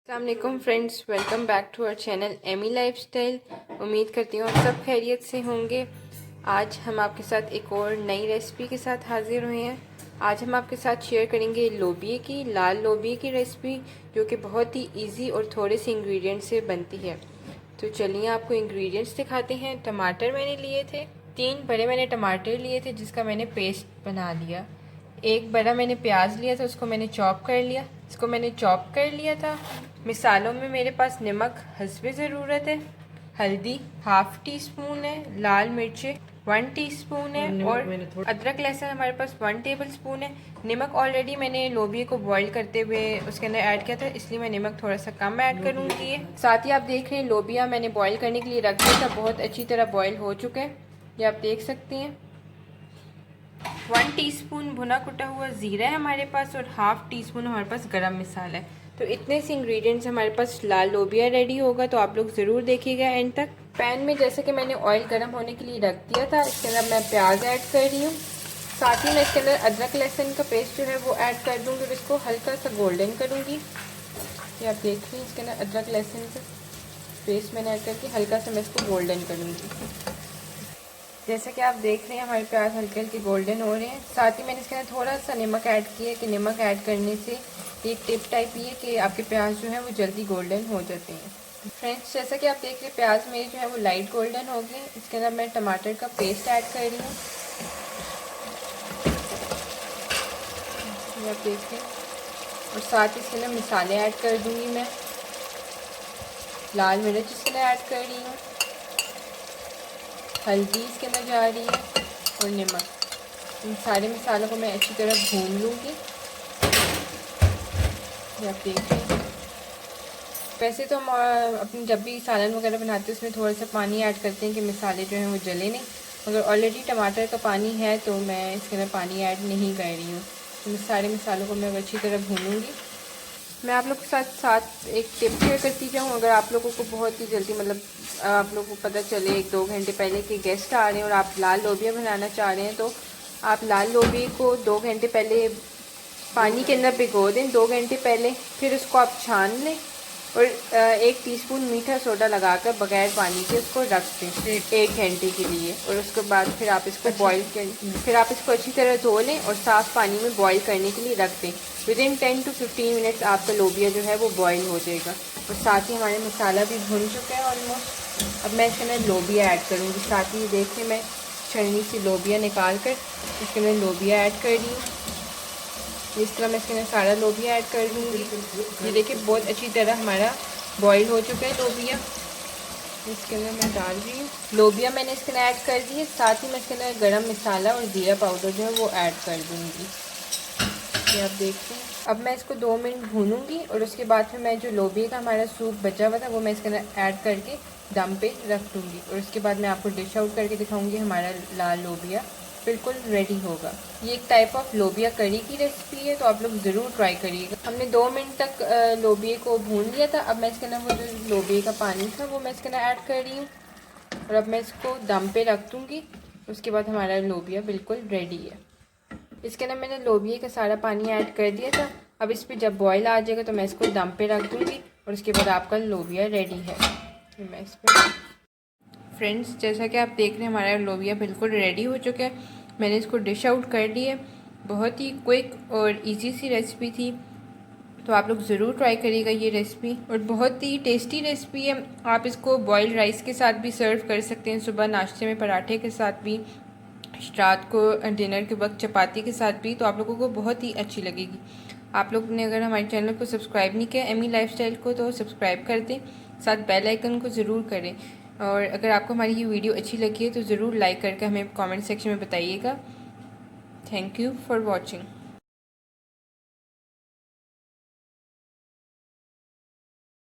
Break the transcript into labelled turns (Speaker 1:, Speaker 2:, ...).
Speaker 1: अस्सलामुअलैकुम friends, welcome back to our channel Amy lifestyle. उम्मीद करती हूँ आप सब खैरियत से होंगे। आज हम आपके साथ एक और नई रेसिपी के साथ हाजिर हुए हैं। आज हम आपके साथ शेयर करेंगे लोबिया की, लाल लोबिया की रेसिपी, जो कि बहुत ही इजी और थोड़े से इंग्रेडिएंट से बनती है। तो चलिए आपको इंग्रेडिएंट्स दिखाते हैं। टमाटर मैंने लिए थे, 3 बड़े मैंने टमाटर लिए थे जिसका मैंने पेस्ट बना लिया। एक बड़ा मैंने प्याज लिया था, उसको मैंने चॉप कर लिया। इसको मैंने चॉप कर लिया था। मिसालों में मेरे पास नमक हस्बे ज़रूरत है, हल्दी हाफ़ टी स्पून है, लाल मिर्चें 1 टीस्पून है और अदरक लहसुन हमारे पास 1 टेबल स्पून है। नमक ऑलरेडी मैंने लोबिया को बॉईल करते हुए उसके अंदर ऐड किया था, इसलिए मैं नमक थोड़ा सा कम ऐड करूँगी। साथ ही आप देख रहे हैं लोबिया मैंने बॉईल करने के लिए रख दिया था, बहुत अच्छी तरह बॉईल हो चुका है, ये आप देख सकती हैं। 1 टीस्पून भुना कुटा हुआ ज़ीरा है हमारे पास और हाफ़ टी स्पून हमारे पास गरम मसाला है। तो इतने से इंग्रेडिएंट्स हमारे पास लाल लोबिया रेडी होगा, तो आप लोग ज़रूर देखिएगा एंड तक। पैन में जैसे कि मैंने ऑयल गर्म होने के लिए रख दिया था, इसके अंदर मैं प्याज ऐड कर रही हूँ। साथ ही मैं इसके अंदर अदरक लहसुन का पेस्ट जो है वो ऐड कर दूँगी और इसको हल्का सा गोल्डन करूँगी। ये आप देख रही हैं, इसके अंदर अदरक लहसुन का पेस्ट मैंने ऐड करके हल्का सा मैं इसको गोल्डन करूँगी। जैसे कि आप देख रहे हैं हमारे प्याज हल्के हल्के गोल्डन हो रहे हैं। साथ ही मैंने इसके अंदर थोड़ा सा नमक ऐड किया कि नमक ऐड करने से एक टिप टाइप ये कि आपके प्याज जो है वो जल्दी गोल्डन हो जाते हैं। फ्रेंड्स, जैसा कि आप देख रहे हैं प्याज मेरे जो है वो लाइट गोल्डन हो गए। इसके अंदर मैं टमाटर का पेस्ट ऐड कर रही हूँ, आप देख रहे हैं। और साथ ही इसके अंदर मसाले ऐड कर दूँगी मैं। लाल मिर्च इसके अंदर ऐड कर रही हूँ, हल्दी इसके अंदर जा रही है और नमक। इन सारे मसालों को मैं अच्छी तरह भून लूँगी। आप देखिए, वैसे तो हम अपनी जब भी सालन वगैरह बनाते हैं उसमें थोड़ा सा पानी ऐड करते हैं कि मसाले जो हैं वो जले नहीं, मगर ऑलरेडी टमाटर का पानी है तो मैं इसके अंदर पानी ऐड नहीं कर रही हूँ। तो सारे मसालों को मैं अच्छी तरह भूनूँगी। मैं आप लोग के साथ एक टिप शेयर करती जाऊँ। अगर आप लोगों को बहुत ही जल्दी आप लोगों को पता चले 1-2 घंटे पहले कि गेस्ट आ रहे हैं और आप लाल लोबिया बनाना चाह रहे हैं, तो आप लाल लोबिया को 2 घंटे पहले पानी के अंदर भिगो दें, 2 घंटे पहले। फिर उसको आप छान लें और 1 टीस्पून मीठा सोडा लगाकर बगैर पानी के उसको रख दें 1 घंटे के लिए। और उसके बाद फिर आप इसको फिर आप इसको अच्छी तरह धो लें और साफ़ पानी में बॉईल करने के लिए रख दें। विदिन 10 to 15 मिनट्स आपका लोबिया जो है वो बॉईल हो जाएगा। और साथ ही हमारे मसाला भी भुन चुका है ऑलमोस्ट। अब मैं इसके अंदर लोबिया ऐड करूँगी। साथ ही देखिए मैं छलनी से लोबिया निकाल कर इसके अंदर लोबिया ऐड कर रही हूँ। इस तरह मैं इसके अंदर सारा लोबिया ऐड कर दूँगी। ये देखिए बहुत अच्छी तरह हमारा बॉईल हो चुका है लोबिया। इसके अंदर मैं डाल रही हूँ लोबिया, मैंने इसके अंदर ऐड कर दी है। साथ ही मैं इसके अंदर गरम मसाला और ज़ीरा पाउडर जो है वो ऐड कर दूँगी। ये आप देखते हैं। अब मैं इसको 2 मिनट भूनूंगी और उसके बाद फिर मैं जो लोबिया का हमारा सूप बचा हुआ था वो मैं इसके अंदर ऐड करके दम पे रख दूँगी। और उसके बाद मैं आपको डिश आउट करके दिखाऊंगी। हमारा लाल लोबिया बिल्कुल रेडी होगा। ये एक टाइप ऑफ लोबिया करी की रेसिपी है, तो आप लोग ज़रूर ट्राई करिएगा। हमने 2 मिनट तक लोबिया को भून लिया था। अब मैं इसके अंदर वो जो लोबिया का पानी था वो मैं इसके अंदर ऐड कर रही हूँ और अब मैं इसको दम पे रख दूँगी। उसके बाद हमारा लोबिया बिल्कुल रेडी है। इसके अंदर मैंने लोबिया का सारा पानी ऐड कर दिया था। अब इस पर जब बॉईल आ जाएगा तो मैं इसको दम पे रख दूँगी और उसके बाद आपका लोबिया रेडी है। तो मैं इस पर फ्रेंड्स, जैसा कि आप देख रहे हैं हमारा लोबिया बिल्कुल रेडी हो चुका है। मैंने इसको डिश आउट कर लिया। बहुत ही क्विक और इजी सी रेसिपी थी, तो आप लोग ज़रूर ट्राई करिएगा ये रेसिपी। और बहुत ही टेस्टी रेसिपी है। आप इसको बॉइल्ड राइस के साथ भी सर्व कर सकते हैं, सुबह नाश्ते में पराठे के साथ भी, रात को डिनर के वक्त चपाती के साथ भी, तो आप लोगों को बहुत ही अच्छी लगेगी। आप लोग ने अगर हमारे चैनल को सब्सक्राइब नहीं किया एमी लाइफस्टाइल को, तो सब्सक्राइब कर दें, साथ बेल आइकन को ज़रूर करें। और अगर आपको हमारी ये वीडियो अच्छी लगी है तो ज़रूर लाइक करके हमें कमेंट सेक्शन में बताइएगा। Thank you for watching.